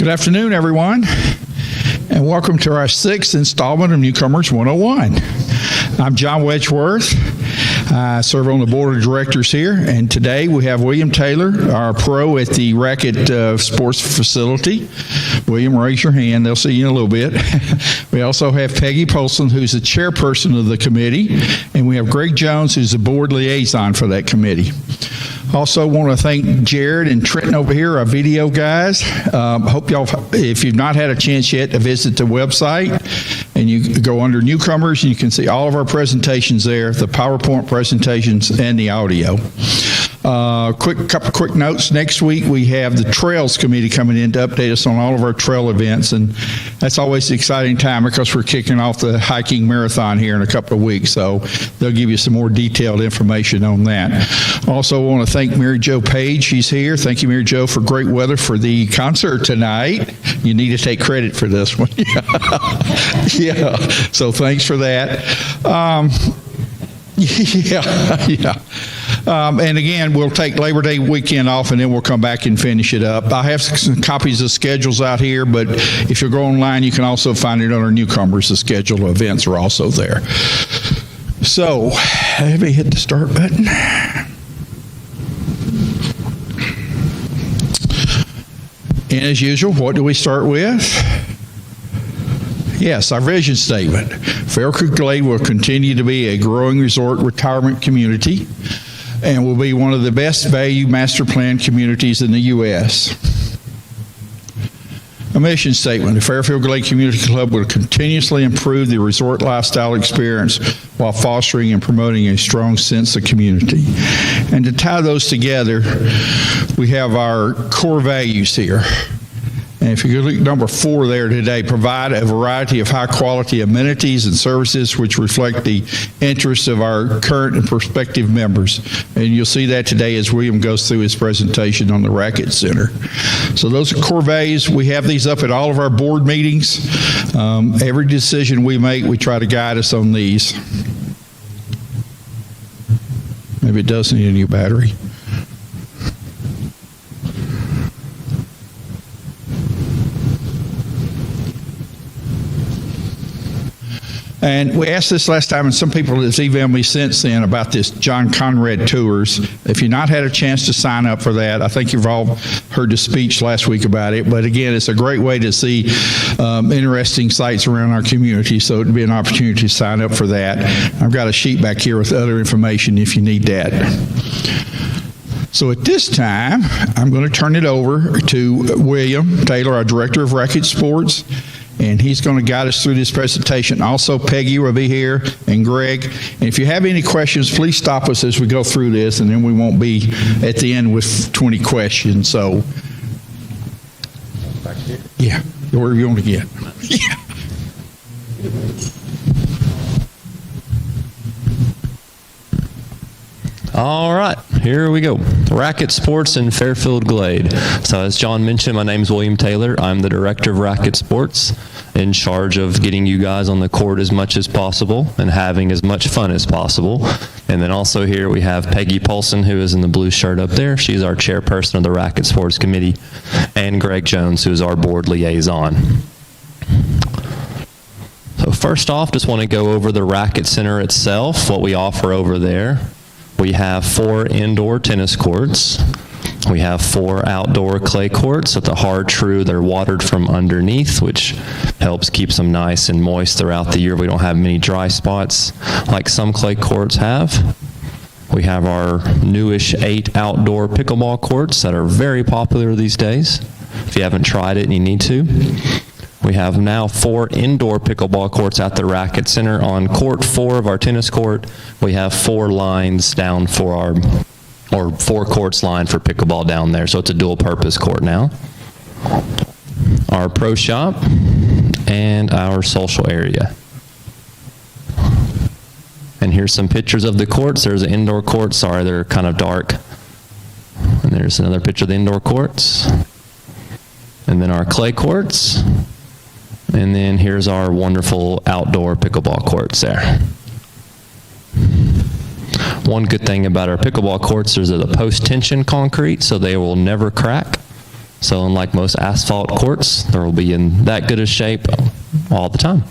Good afternoon, everyone, and welcome to our 6th installment of Newcomers 101. I'm John Wedgeworth. I serve on the board of directors here, and today we have William Taylor, our pro at the Racquet Sports Facility. William, raise your hand. They'll see you in a little bit. We also have Peggy Polson, who's the chairperson of the committee, and we have Greg Jones, who's the board liaison for that committee. Also want to thank Jared and Trenton over here, our video guys. Hope y'all, if you've not had a chance yet to visit the website, and you go under Newcomers, and you can see all of our presentations there, the PowerPoint presentations and the audio. Couple quick notes. Next week we have the Trails Committee coming in to update us on all of our trail events, and that's always an exciting time because we're kicking off the hiking marathon here in a couple of weeks, so they'll give you some more detailed information on that. Also want to thank Mary Jo Page. She's here. Thank you, Mary Jo, for great weather for the concert tonight. You need to take credit for this one. Yeah, so thanks for that. And again, we'll take Labor Day weekend off, and then we'll come back and finish it up. I have some copies of schedules out here, but if you go online, you can also find it on our Newcomers. The schedule of events are also there. So, let me hit the start button. And as usual, what do we start with? Yes, our vision statement. Fairfield Glade will continue to be a growing resort retirement community and will be one of the best value master plan communities in the U.S. A mission statement. The Fairfield Glade Community Club will continuously improve the resort lifestyle experience while fostering and promoting a strong sense of community. And to tie those together, we have our core values here. And if you look at number 4 there today, provide a variety of high-quality amenities and services which reflect the interests of our current and prospective members. And you'll see that today as William goes through his presentation on the Racquet Center. So those are core values. We have these up at all of our board meetings. Every decision we make, we try to guide us on these. Maybe it does need a new battery. And we asked this last time, and some people have emailed me since then about this John Conrad Tours. If you've not had a chance to sign up for that, I think you've all heard the speech last week about it. But again, it's a great way to see interesting sites around our community, so it'd be an opportunity to sign up for that. I've got a sheet back here with other information if you need that. So at this time, I'm going to turn it over to William Taylor, our Director of Racquet Sports, and he's going to guide us through this presentation. Also, Peggy will be here, and Greg. And if you have any questions, please stop us as we go through this, and then we won't be at the end with 20 questions. So, yeah, wherever you want to get. Yeah. All right, here we go. Racquet Sports in Fairfield Glade. So as John mentioned, my name is William Taylor. I'm the Director of Racquet Sports, in charge of getting you guys on the court as much as possible and having as much fun as possible. And then also here we have Peggy Polson, who is in the blue shirt up there. She's our chairperson of the Racquet Sports Committee, and Greg Jones, who is our board liaison. So first off, just want to go over the Racquet Center itself, what we offer over there. We have 4 indoor tennis courts. We have 4 outdoor clay courts. At the hard true, they're watered from underneath, which helps keep them nice and moist throughout the year. We don't have many dry spots like some clay courts have. We have our newish 8 outdoor pickleball courts that are very popular these days. If you haven't tried it and you need to. We have now 4 indoor pickleball courts at the Racquet Center. On court 4 of our tennis court, we have 4 lines down for our, or 4 courts lined for pickleball down there. So it's a dual purpose court now. Our pro shop and our social area. And here's some pictures of the courts. There's an indoor court. Sorry, they're kind of dark. And there's another picture of the indoor courts. And then our clay courts. And then here's our wonderful outdoor pickleball courts there. One good thing about our pickleball courts is they're the post-tension concrete, so they will never crack. So unlike most asphalt courts, they will be in that good a shape all the time.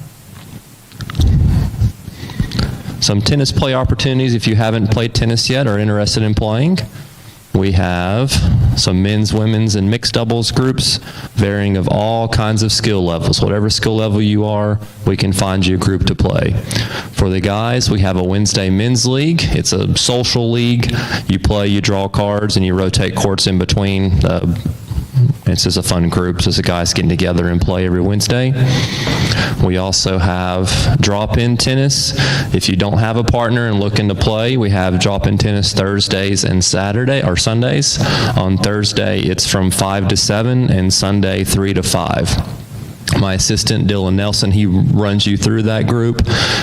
Some tennis play opportunities if you haven't played tennis yet or are interested in playing. We have some men's, women's, and mixed doubles groups, varying of all kinds of skill levels. Whatever skill level you are, we can find you a group to play. For the guys, we have a Wednesday men's league. It's a social league. You play, you draw cards, and you rotate courts in between. It's just a fun group. So the guys getting together and play every Wednesday. We also have drop-in tennis. If you don't have a partner and looking to play, we have drop-in tennis Thursdays and Sundays. On Thursday, it's from 5 to 7, and Sunday, 3 to 5. My assistant, Dylan Nelson, he runs you through that group.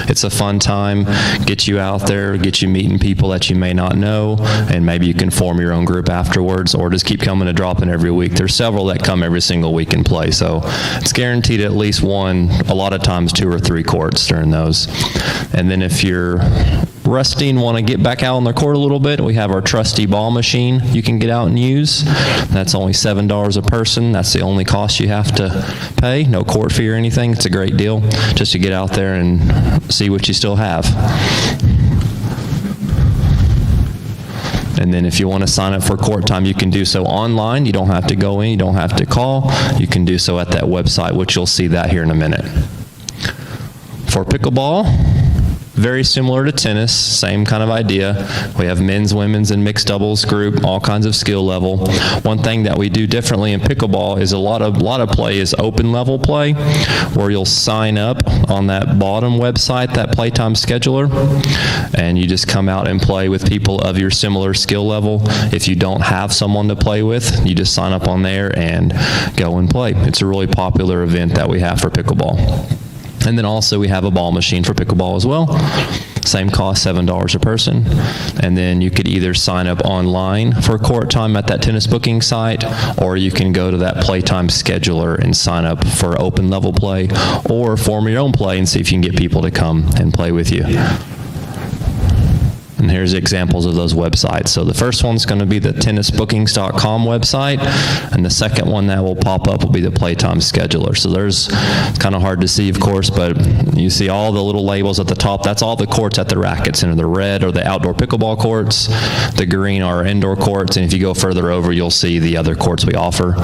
It's a fun time, get you out there, get you meeting people that you may not know, and maybe you can form your own group afterwards, or just keep coming to drop-in every week. There's several that come every single week and play, so it's guaranteed at least one, a lot of times 2 or 3 courts during those. And then if you're rusty and want to get back out on the court a little bit, we have our trusty ball machine you can get out and use. That's only $7 a person. That's the only cost you have to pay. No court fee or anything. It's a great deal just to get out there and see what you still have. And then if you want to sign up for court time, you can do so online. You don't have to go in. You don't have to call. You can do so at that website, which you'll see that here in a minute. For pickleball, very similar to tennis, same kind of idea. We have men's, women's, and mixed doubles group, all kinds of skill level. One thing that we do differently in pickleball is a lot of play is open level play, where you'll sign up on that bottom website, that playtime scheduler, and you just come out and play with people of your similar skill level. If you don't have someone to play with, you just sign up on there and go and play. It's a really popular event that we have for pickleball. And then also we have a ball machine for pickleball as well. Same cost, $7 a person. And then you could either sign up online for court time at that tennis booking site, or you can go to that playtime scheduler and sign up for open level play, or form your own play and see if you can get people to come and play with you. And here's examples of those websites. So the first one's going to be the tennisbookings.com website, and the second one that will pop up will be the Playtime Scheduler. So it's kind of hard to see, of course, but you see all the little labels at the top. That's all the courts at the Racquet Center. The red are the outdoor pickleball courts. The green are indoor courts, and if you go further over, you'll see the other courts we offer.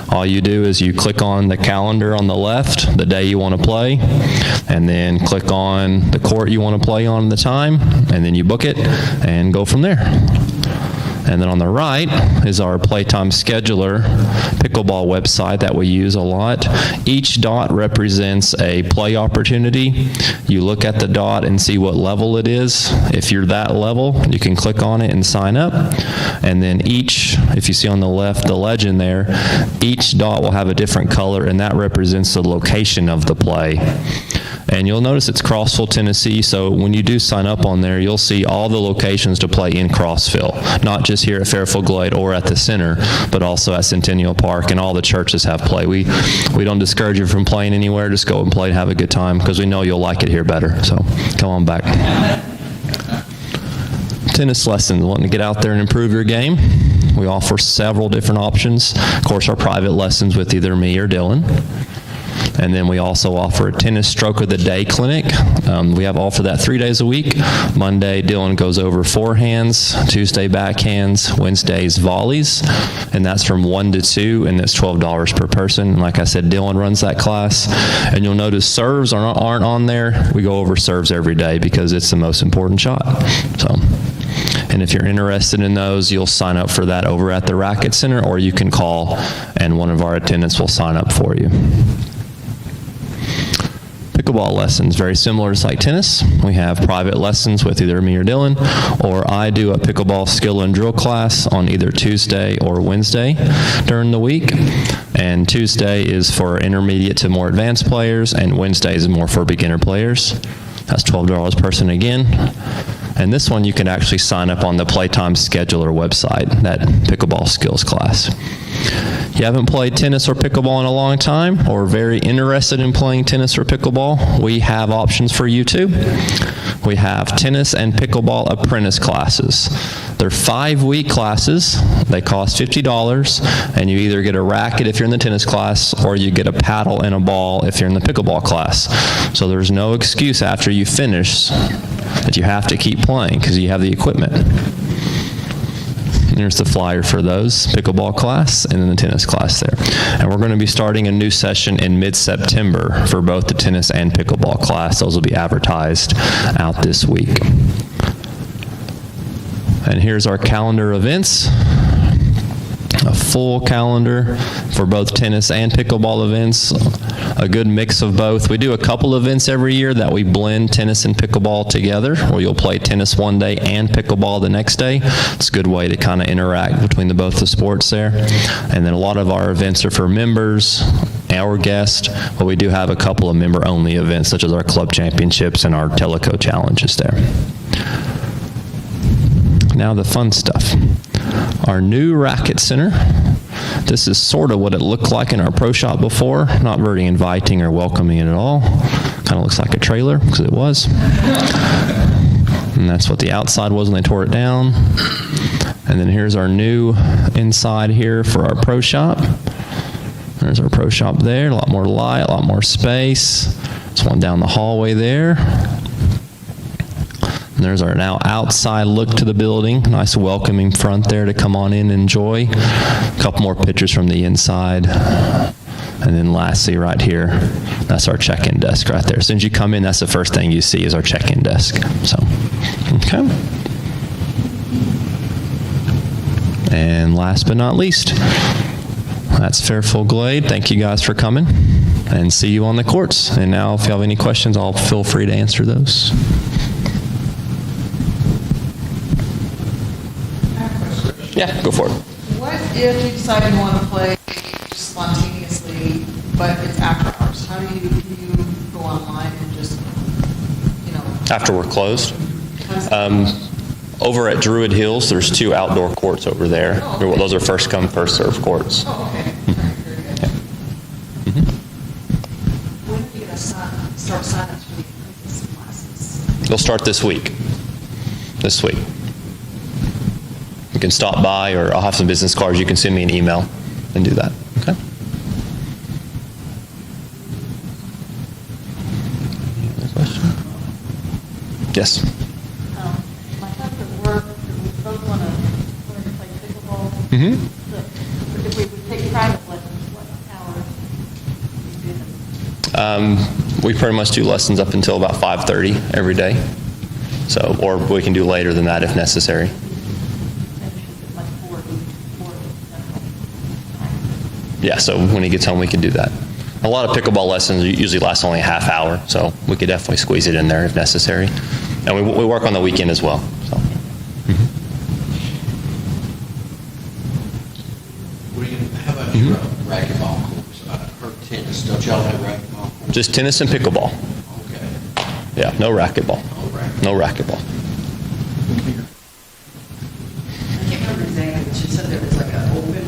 All you do is you click on the calendar on the left, the day you want to play, and then click on the court you want to play on the time, and then you book it and go from there. And then on the right is our Playtime Scheduler pickleball website that we use a lot. Each dot represents a play opportunity. You look at the dot and see what level it is. If you're that level, you can click on it and sign up. And then if you see on the left, the legend there, each dot will have a different color, and that represents the location of the play. And you'll notice it's Crossville, Tennessee, so when you do sign up on there, you'll see all the locations to play in Crossville, not just here at Fairfield Glade or at the center, but also at Centennial Park, and all the churches have play. We don't discourage you from playing anywhere. Just go and play and have a good time, because we know you'll like it here better. So come on back. Tennis lessons, wanting to get out there and improve your game. We offer several different options. Of course, our private lessons with either me or Dylan. And then we also offer a tennis stroke of the day clinic. We have offer that 3 days a week. Monday, Dylan goes over forehands, Tuesday, backhands, Wednesdays, volleys, and that's from 1 to 2, and it's $12 per person. And like I said, Dylan runs that class. And you'll notice serves aren't on there. We go over serves every day because it's the most important shot. And if you're interested in those, you'll sign up for that over at the Racquet Center, or you can call and one of our attendants will sign up for you. Pickleball lessons, very similar to like tennis. We have private lessons with either me or Dylan, or I do a pickleball skill and drill class on either Tuesday or Wednesday during the week. And Tuesday is for intermediate to more advanced players, and Wednesday is more for beginner players. That's $12 per person again. And this one you can actually sign up on the Playtime Scheduler website, that pickleball skills class. you haven't played tennis or pickleball in a long time, or very interested in playing tennis or pickleball, we have options for you too. We have tennis and pickleball apprentice classes. They're 5-week classes. They cost $50, and you either get a racket if you're in the tennis class, or you get a paddle and a ball if you're in the pickleball class. So there's no excuse after you finish that you have to keep playing because you have the equipment. Here's the flyer for those, pickleball class and then the tennis class there. And we're going to be starting a new session in mid-September for both the tennis and pickleball class. Those will be advertised out this week. And here's our calendar events. A full calendar for both tennis and pickleball events, a good mix of both. We do a couple events every year that we blend tennis and pickleball together, where you'll play tennis one day and pickleball the next day. It's a good way to kind of interact between both the sports there. And then a lot of our events are for members, our guests, but we do have a couple of member-only events, such as our club championships and our Teleco challenges there. Now the fun stuff. Our new Racquet Center. This is sort of what it looked like in our pro shop before. Not very inviting or welcoming at all. Kind of looks like a trailer, because it was. And that's what the outside was when they tore it down. And then here's our new inside here for our pro shop. There's our pro shop there. A lot more light, a lot more space. There's one down the hallway there. And there's our now outside look to the building. Nice welcoming front there to come on in and enjoy. A couple more pictures from the inside. And then lastly, right here, that's our check-in desk right there. As soon as you come in, that's the first thing you see is our check-in desk. So, okay. And last but not least, that's Fairfield Glade. Thank you guys for coming, and see you on the courts. And now, if you have any questions, I'll feel free to answer those. Yeah, go for it. What if you decide you want to play spontaneously, but it's after hours? How do you go online and just, After we're closed? Over at Druid Hills, there's 2 outdoor courts over there. Oh, okay. Those are first come, first served courts. Oh, okay. Very good. Yeah. When are you going to start sign-ups for the apprentice classes? They'll start this week. This week. You can stop by, or I'll have some business cards. You can send me an email and do that. Okay? Any other question? Yes? My husband works, and we both want to play pickleball. Mm-hmm. But if we would take private lessons, what hours do you do them? We pretty much do lessons up until about 5:30 every day. So, or we can do later than that if necessary. Yeah, so when he gets home, we can do that. A lot of pickleball lessons usually last only a half hour, so we could definitely squeeze it in there if necessary. And we work on the weekend as well. So. How about your racquetball courts? Or tennis? Don't y'all have racquetball courts? Just tennis and pickleball. Okay. Yeah, no racquetball. No racquetball. I can't remember exactly, but you said there was like an open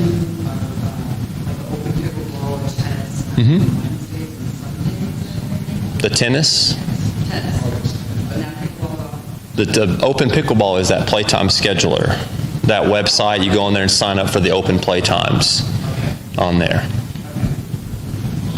pickleball or tennis on Wednesdays and Sundays. The tennis, Tennis, but not pickleball. the open pickleball is that playtime scheduler. That website, you go on there and sign up for the open playtimes on there.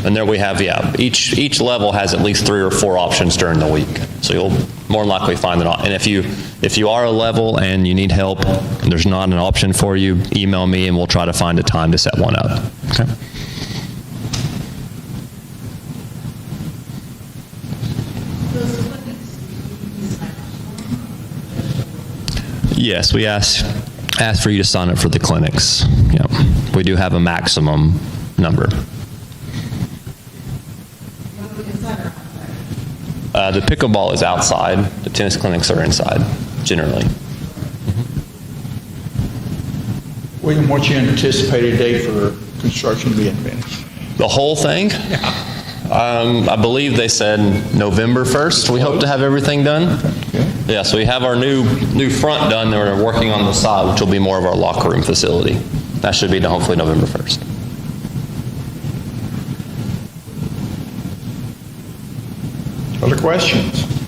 And there we have, each level has at least 3 or 4 options during the week. So you'll more than likely find it. And if you are a level and you need help and there's not an option for you, email me and we'll try to find a time to set one up. Okay. Yes, we ask for you to sign up for the clinics. Yep. We do have a maximum number. The pickleball is outside. The tennis clinics are inside, generally. William, what's your anticipated date for construction being finished? The whole thing? I believe they said November 1st. We hope to have everything done. Yeah, so we have our new front done. They're working on the side, which will be more of our locker room facility. That should be done hopefully November 1st. Other questions?